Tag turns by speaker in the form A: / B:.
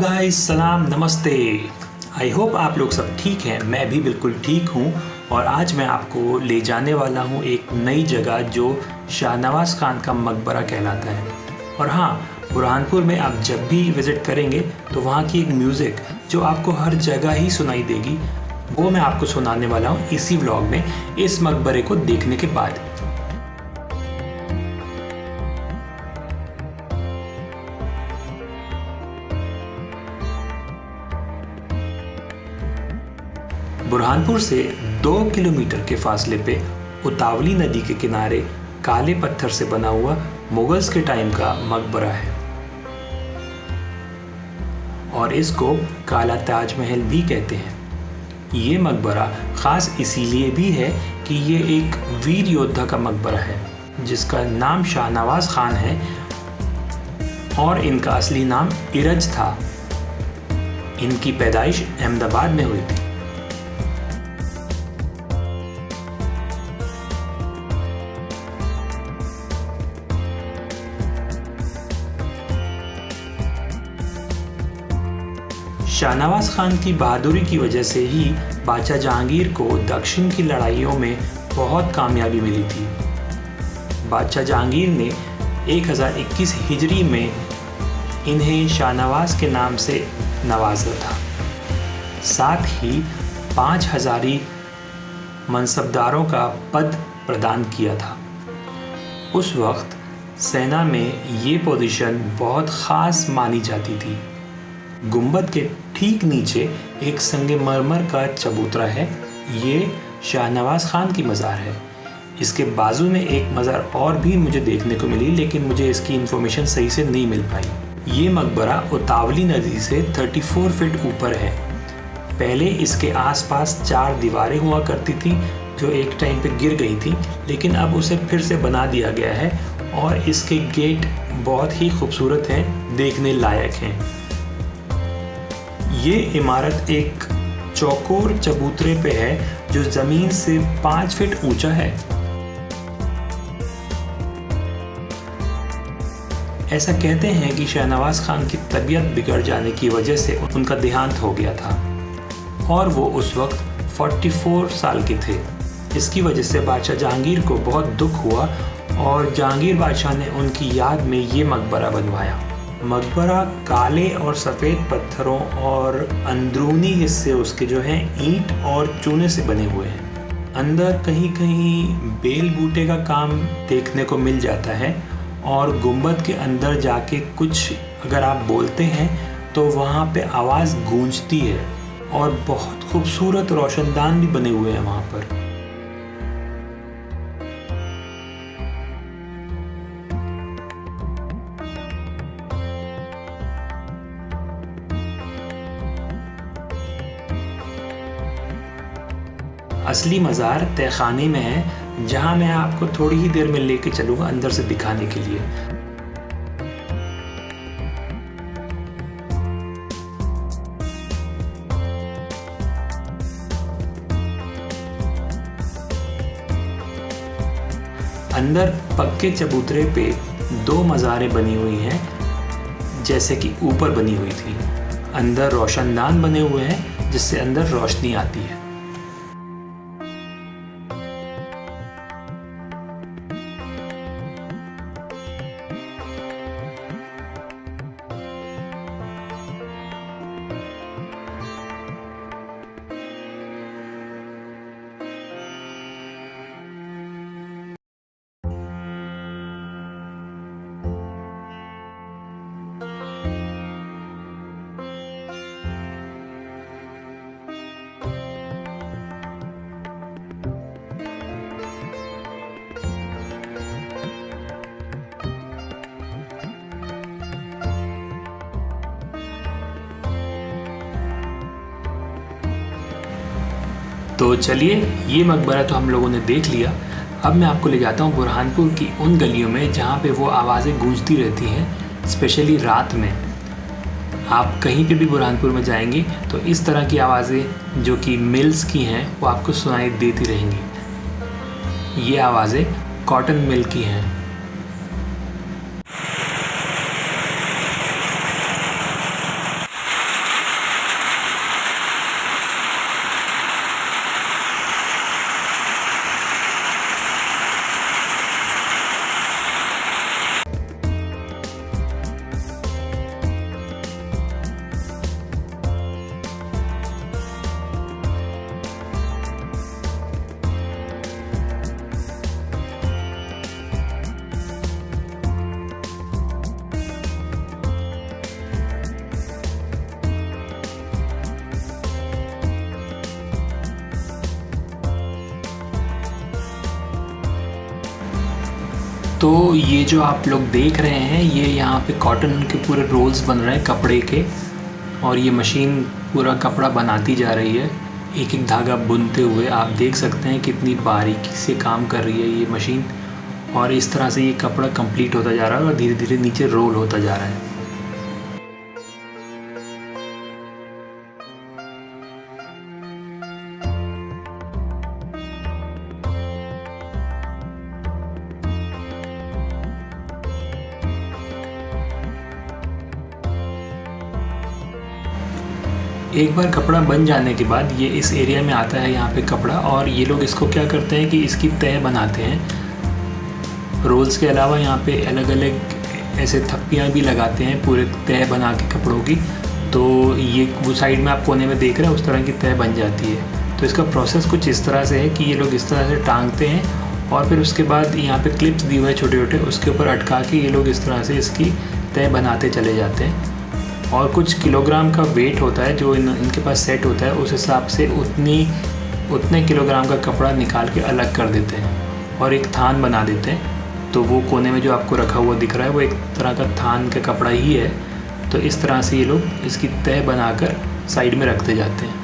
A: Guys, सलाम नमस्ते। I hope आप लोग सब ठीक हैं। मैं भी बिल्कुल ठीक हूँ और आज मैं आपको ले जाने वाला हूँ एक नई जगह जो शाहनवाज़ खान का मकबरा कहलाता है। और हाँ, बुरहानपुर में आप जब भी विज़िट करेंगे तो वहाँ की एक म्यूज़िक जो आपको हर जगह ही सुनाई देगी, वो मैं आपको सुनाने वाला हूँ इसी व्लॉग में, इस मकबरे को देखने के बाद। बुरहानपुर से 2 किलोमीटर के फासले पे उतावली नदी के किनारे काले पत्थर से बना हुआ मुगल्स के टाइम का मकबरा है और इसको काला ताजमहल भी कहते हैं। ये मकबरा ख़ास इसीलिए भी है कि ये एक वीर योद्धा का मकबरा है जिसका नाम शाहनवाज़ खान है और इनका असली नाम इरज था। इनकी पैदाइश अहमदाबाद में हुई थी। शाहनवाज़ खान की बहादुरी की वजह से ही बादशाह जहांगीर को दक्षिण की लड़ाइयों में बहुत कामयाबी मिली थी। बादशाह जहांगीर ने 1021 हिजरी में इन्हें शाहनवाज़ के नाम से नवाजा था। साथ ही 5 हज़ारी मनसबदारों का पद प्रदान किया था। उस वक्त सेना में ये पोजीशन बहुत ख़ास मानी जाती थी। गुंबद के ठीक नीचे एक संगमरमर का चबूतरा है। ये शाहनवाज़ खान की मज़ार है। इसके बाजू में एक मज़ार और भी मुझे देखने को मिली, लेकिन मुझे इसकी इन्फॉर्मेशन सही से नहीं मिल पाई। ये मकबरा उतावली नदी से 34 फीट ऊपर है। पहले इसके आसपास 4 दीवारें हुआ करती थी जो एक टाइम पे गिर गई थी, लेकिन अब उसे फिर से बना दिया गया है और इसके गेट बहुत ही खूबसूरत हैं, देखने लायक हैं। ये इमारत एक चौकोर चबूतरे पे है जो ज़मीन से 5 फीट ऊंचा है। ऐसा कहते हैं कि शाहनवाज़ खान की तबीयत बिगड़ जाने की वजह से उनका देहांत हो गया था और वो उस वक्त 44 साल के थे। इसकी वजह से बादशाह जहांगीर को बहुत दुख हुआ और जहांगीर बादशाह ने उनकी याद में ये मकबरा बनवाया। मकबरा काले और सफ़ेद पत्थरों और अंदरूनी हिस्से उसके जो हैं ईंट और चूने से बने हुए हैं। अंदर कहीं कहीं बेल बूटे का काम देखने को मिल जाता है और गुंबद के अंदर जाके कुछ अगर आप बोलते हैं तो वहाँ पे आवाज़ गूंजती है और बहुत खूबसूरत रोशनदान भी बने हुए हैं वहाँ पर। असली मज़ार तहखाने में है, जहां मैं आपको थोड़ी ही देर में लेके चलूँगा अंदर से दिखाने के लिए। अंदर पक्के चबूतरे पे 2 मज़ारें बनी हुई हैं जैसे कि ऊपर बनी हुई थी। अंदर रोशनदान बने हुए हैं जिससे अंदर रोशनी आती है। तो चलिए, ये मकबरा तो हम लोगों ने देख लिया। अब मैं आपको ले जाता हूँ बुरहानपुर की उन गलियों में जहाँ पे वो आवाज़ें गूंजती रहती हैं, स्पेशली रात में। आप कहीं पे भी बुरहानपुर में जाएंगे तो इस तरह की आवाज़ें जो कि मिल्स की हैं वो आपको सुनाई देती रहेंगी। ये आवाज़ें कॉटन मिल की हैं। तो ये जो आप लोग देख रहे हैं, ये यहाँ पे कॉटन के पूरे रोल्स बन रहे हैं कपड़े के, और ये मशीन पूरा कपड़ा बनाती जा रही है एक एक धागा बुनते हुए। आप देख सकते हैं कितनी बारीकी से काम कर रही है ये मशीन, और इस तरह से ये कपड़ा कंप्लीट होता जा रहा है और धीरे धीरे नीचे रोल होता जा रहा है। एक बार कपड़ा बन जाने के बाद ये इस एरिया में आता है यहाँ पे कपड़ा, और ये लोग इसको क्या करते हैं कि इसकी तह बनाते हैं। रोल्स के अलावा यहाँ पे अलग अलग ऐसे थप्पियाँ भी लगाते हैं पूरे तह बना के कपड़ों की। तो ये वो साइड में आप कोने में देख रहे हैं, उस तरह की तह बन जाती है। तो इसका प्रोसेस कुछ इस तरह से है कि ये लोग इस तरह से टांगते हैं, और फिर उसके बाद यहाँ पे क्लिप्स दिए हुए हैं छोटे छोटे, उसके ऊपर अटका के ये लोग इस तरह से इसकी तह बनाते चले जाते हैं। और कुछ किलोग्राम का वेट होता है जो इनके पास सेट होता है, उस हिसाब से उतने किलोग्राम का कपड़ा निकाल के अलग कर देते हैं और एक थान बना देते हैं। तो वो कोने में जो आपको रखा हुआ दिख रहा है वो एक तरह का थान का कपड़ा ही है। तो इस तरह से ये लोग इसकी तह बनाकर साइड में रखते जाते हैं।